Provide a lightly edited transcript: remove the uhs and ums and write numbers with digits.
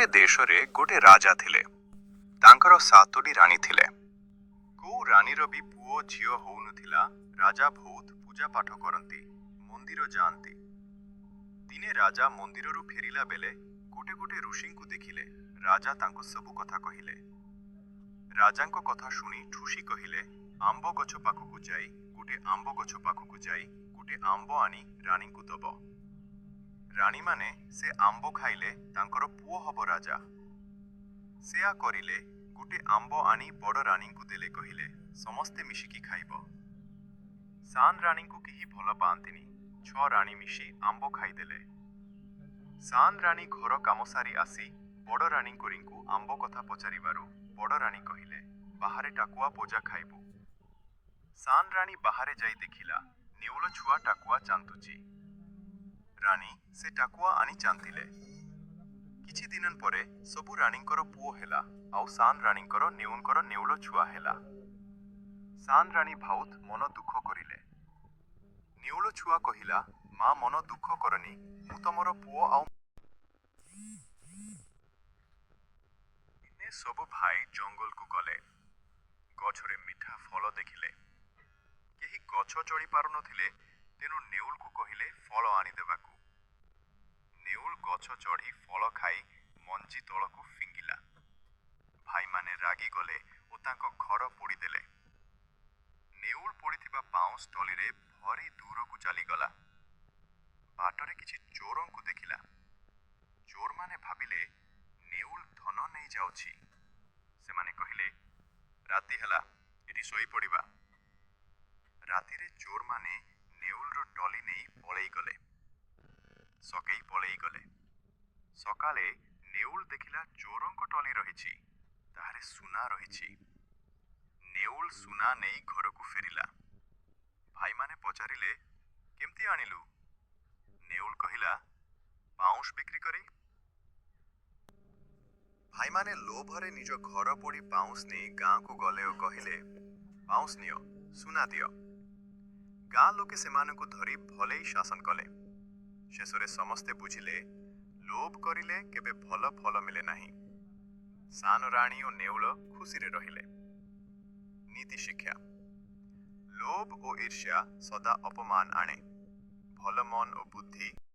गोटे देशरे गोटे राजा थिले। तांकर सातोटी रानी थिले। को रानीर भी पुओ झियो होउनथिला। राजा बहुत पूजा पाठ करंती, मंदिर जांती। दिने राजा मंदिररु फेरिला बेले गोटे गोटे ऋषिंकु देखिले। राजा तांको सबु कथा कहिले। राजांको कथा शुणी ठुसी कहिले, आंब गछ पाखकु जाई गोटे आंब गछ पाखकु जाई गोटे आंब आनी रानींकु दब। रानी माने से आंब खाइले तांकर पुओ हबो राजा। सेया करिले गोटे आंब आनी बड़ रानींकु देले कहिले समस्ते मिशिकी खाइबो। सान रानींकु केही भल पांतिनी। 6 रानी मिशी आंब खाइदेले। सान रानी घर काम सारी आसी बड़ रानी कोरिंकु आंब कथा पचारिबारु बड़ रानी कहिले बाहारे टाकुआ पोजा खाइबु। सान रानी बाहारे जाई देखिला नेउल छुआ टाकुआ चांतुची। रानी से टाकुआ आनी चांतिले। किछि दिनन परे सबु रानींकर पुओ हेला आउ सान रानींकर नेउनकर नेउल छुआ हेला। सान रानी भाउत मन दुख करिले। नेउल छुआ कहिला, मां मन दुख करनी, मु तमर पुओ आउ इने सबु भाई जंगल को गले। गछरे मिठा फल देखिले। केही गछ चढ़ी पारु नथिले, तेनु नेउल को कहिले फल आनी देबाकू। नेउल गछ चढ़ी फल खाई मंजी तलकू फिंगिला। भाई माने रागी गले ओ तांको घर पोड़ी देले। नेउल पोड़ीथिबा पाउंस टलीरे भरी दूर को चली गला। बाटरे किछि चोरों को देखिला। चोर माने भाबिले नेउल धन नहीं जाउछि। से माने कहिले, राती हला एटी सोई पड़िबा। रातिरे चोर माने नेउल रो टली नहीं पळेई गले। सकेई पळेई गले। सकाले नेउल देखिला चोरों को टली रहिछि, ताहारे सुना रहिछि। नेउल सुना नहीं घर को फेरिला। भाई माने पचारिले, केमती आनिलु? नेउल कहिला, पाउंस बिक्री करी। भाई माने लोभरे निज घर पोड़ी पाउंस नहीं गाँ को गले और कहिले, पाउंस नियो, सुना दियो। गाँ लोके सेमानकु धरी भले शासन कले। शेषरे समस्ते बुझिले लोभ करिले केबे भल फल मिले नाही। सान राणी और नेउल खुशी रे रहिले। नीति शिक्षा, लोभ और ईर्ष्या सदा अपमान आणे। भल मन और बुद्धि